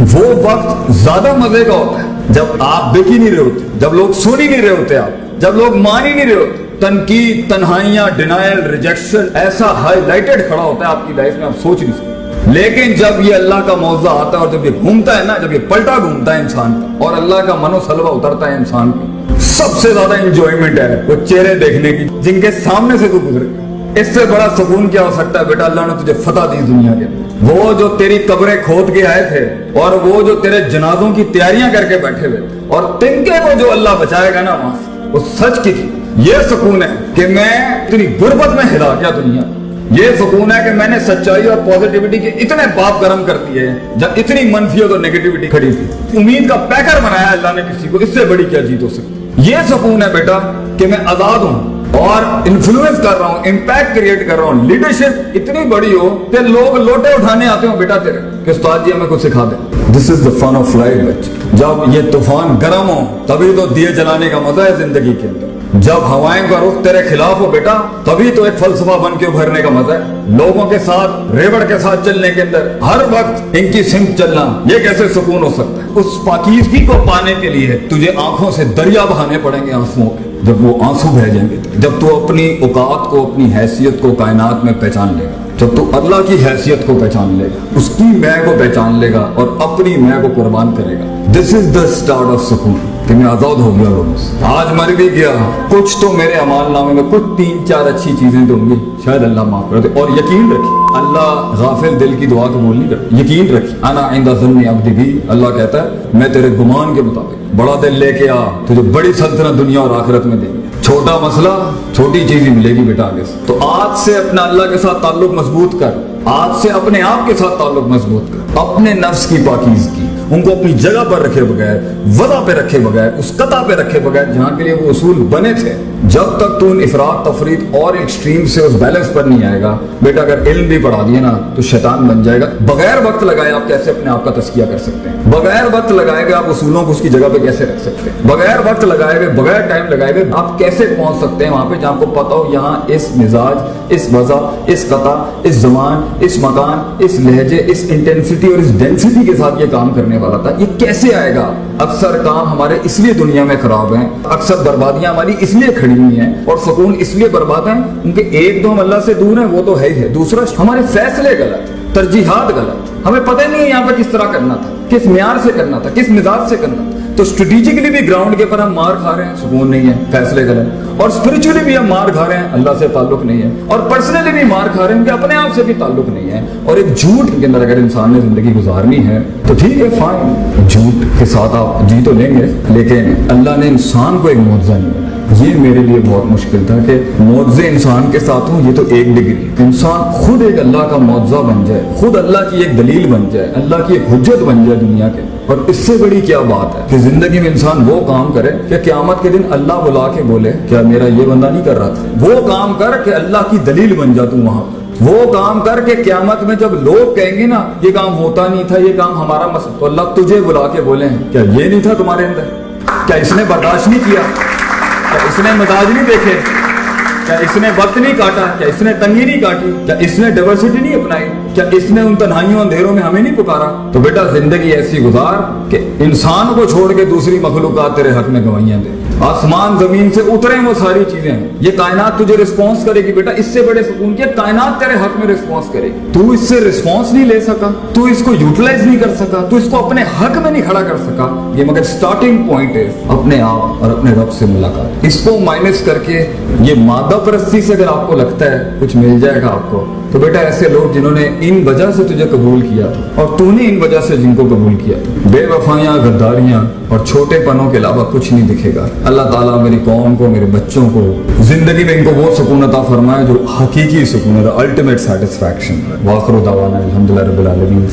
वो वक्त ज्यादा मजे का होता है जब आप बिक ही नहीं रहे होते, जब लोग सुन ही नहीं रहे होते, आप जब लोग मान ही नहीं रहे होते। तनकीद, तन्हाइयां, डिनायल, रिजेक्शन ऐसा हाईलाइटेड खड़ा होता है आपकी लाइफ में, आप सोच नहीं सकते। लेकिन जब ये अल्लाह का मौजा आता है और जब ये घूमता है ना, जब ये पलटा घूमता है इंसान का और अल्लाह का मनोसलवा उतरता है इंसान पे, सबसे ज्यादा इंजॉयमेंट है वो चेहरे देखने की जिनके सामने से तू गुजरे। इससे बड़ा सुकून क्या हो सकता है बेटा? अल्लाह ने तुझे फतह दी दुनिया के। वो जो तेरी कब्रें खोद के आए थे और वो जो तेरे जनाजों की तैयारियां करके बैठे हुए और तिनके को जो अल्लाह बचाएगा ना वहां से, वो सच की थी। ये सुकून है कि मैं तेरी गुर्बत में हिला गया दुनिया। ये सुकून है कि मैंने सच्चाई और पॉजिटिविटी के इतने बाप गर्म कर दिए जब इतनी मनफियत और नेगेटिविटी खड़ी थी। उम्मीद का पैकर बनाया अल्लाह ने किसी को, इससे बड़ी क्या जीत हो सकती। ये सुकून है बेटा कि मैं आजाद हूं और इन्फ्लुएंस कर रहा हूं, इम्पैक्ट क्रिएट कर रहा हूं। लीडरशिप इतनी बड़ी हो कि लोग लोटे उठाने आते हो बेटा तेरे कि उस्ताद जी हमें कुछ सिखा दे। This is the fun of life बच्चे। जब ये तूफान गर्म हो तभी तो दिए जलाने का मजा है जिंदगी के अंदर। जब हवाएं का रुख तेरे खिलाफ हो बेटा तभी तो एक फलसफा बन के उभरने का मजा है। लोगों के साथ रेवड़ के साथ चलने के अंदर हर वक्त इनकी सिमत चलना, ये कैसे सुकून हो सकता है? उस पाकीज़गी को पाने के लिए तुझे आंखों से दरिया बहाने पड़ेंगे आंसुओं के। जब वो आंसू बह जाएंगे, जब तू अपनी औकात को, अपनी हैसियत को कायनात में पहचान लेगा, जब तू अल्लाह की हैसियत को पहचान लेगा, उसकी मैं को पहचान लेगा और अपनी मैं को कुर्बान करेगा, this is the start of सुकून कि मैं आजाद हो गया लोगों से। आज मर भी गया, कुछ तो मेरे अमाल नामे में कुछ 3-4 अच्छी चीजें तो होंगी, शायद अल्लाह माफ कर दे। और यकीन रखिए अल्लाह गाफिल दिल की दुआ कबूल नहीं करता। यकीन रखिए अना इंदा ज़न्नी अब्दी भी, अल्लाह कहता है मैं तेरे गुमान के मुताबिक बड़ा दिल लेके आ, तुझे बड़ी सल्तनत दुनिया और आखिरत में देंगे। छोटा मसला छोटी चीज ही मिलेगी बेटा आगे से। तो आज से अपना अल्लाह के साथ ताल्लुक मजबूत कर, आज से अपने आप के साथ ताल्लुक मजबूत कर, अपने नफ्स की पाकीज़गी उनको अपनी जगह पर रखे बगैर, वज़ा पे रखे बगैर, उस कता पे रखे बगैर जहां के लिए वो उसूल बने थे। जब तक तू इफरात तफरीत और एक्सट्रीम से उस बैलेंस पर नहीं आएगा बेटा, अगर इल्म भी पढ़ा दिए ना तो शैतान बन जाएगा। बगैर वक्त लगाए आप कैसे अपने आप का तस्किया कर सकते हैं? बगैर वक्त लगाए आप उसूलों को उसकी जगह पे कैसे रख सकते हैं? बगैर वक्त लगाए हुए, बगैर टाइम लगाए हुए आप कैसे पहुंच सकते हैं वहां पे जहां आपको पता हो यहाँ इस मिजाज, इस वज़ा, इस कता, इस जमान, इस मकान, इस लहजे, इस इंटेंसिटी और इस डेंसिटी के साथ ये काम करने वाला था। ये कैसे आएगा? अक्सर काम हमारे इसलिए दुनिया में खराब हैं, अक्सर बर्बादियां हमारी इसलिए खड़ी हुई हैं और सुकून इसलिए बर्बाद है उनके एक दो हम अल्लाह से दूर हैं, वो तो है ही है। दूसरा हमारे फैसले गलत, तरजीहात गलत, हमें पता नहीं है यहाँ पे किस तरह करना था, किस म्यार से करना था, किस मिजाज से करना था। तो स्ट्रेटेजिकली भी ग्राउंड के ऊपर हम मार खा रहे हैं, सुकून नहीं है, फैसले गलत। और स्पिरिचुअली भी हम मार खा रहे हैं, अल्लाह से ताल्लुक नहीं है। और पर्सनली भी मार खा रहे हैं कि अपने आप से भी ताल्लुक नहीं है। और एक झूठ के अंदर अगर इंसान ने जिंदगी गुजारनी है तो ठीक है, फाइन, झूठ के साथ आप जी तो लेंगे, लेकिन अल्लाह ने इंसान को एक मुआवजा नहीं बनाया। ये मेरे लिए बहुत मुश्किल था कि मुआवजे इंसान के साथ हो, ये तो एक डिग्री। इंसान खुद एक अल्लाह का मुआवजा बन जाए, खुद अल्लाह की एक दलील बन जाए, अल्लाह की एक हुज्जत बन जाए दुनिया के। और इससे बड़ी क्या बात है कि जिंदगी में इंसान वो काम करे कि क़यामत के दिन अल्लाह बुला के बोले क्या मेरा ये बंदा नहीं कर रहा था? वो काम कर कि अल्लाह की दलील बन जा तू वहां पर। वो काम करके क़यामत में जब लोग कहेंगे ना ये काम होता नहीं था, ये काम हमारा मसला, तो अल्लाह तुझे बुला के बोले क्या ये नहीं था तुम्हारे अंदर? क्या इसने बर्दाश्त नहीं किया? क्या इसने मजाज नहीं देखे? क्या इसने वक्त नहीं काटा? क्या इसने तंगी नहीं काटी? क्या इसने डाइवर्सिटी नहीं अपनाई? क्या इसने उन तन्हाइयों अंधेरों में हमें नहीं पुकारा? तो बेटा जिंदगी ऐसी गुजार कि इंसान को छोड़ के दूसरी मखलूकात तेरे हक में गवाहियां दे। आसमान जमीन से उतरे वो सारी चीजें, ये कायनात तुझे रिस्पॉन्स करेगी बेटा। इससे बड़े सुकून की कायनात तेरे हक में रिस्पॉन्स करेगी। तू इससे रिस्पॉन्स नहीं ले सका, तू इसको यूटिलाइज नहीं कर सका, तू इसको अपने हक में नहीं खड़ा कर सका। ये मगर स्टार्टिंग पॉइंट है अपने आप और अपने रब से मुलाकात। इसको माइनस करके ये मादा परस्ती से अगर आपको लगता है कुछ मिल जाएगा आपको, तो बेटा ऐसे लोग जिन्होंने इन वजह से तुझे कबूल किया था और तूने इन वजह से जिनको कबूल किया, बेवफाइयां, गद्दारियां और छोटे पनों के अलावा कुछ नहीं दिखेगा। अल्लाह ताला मेरी कौम को, मेरे बच्चों को जिंदगी में इनको वो सुकून अता फरमाए जो हकीकी सुकून है, अल्टीमेट सेटिस्फैक्शन। वाखिर दावाना अल्हम्दुलिल्लाह रब्बिल आलमीन।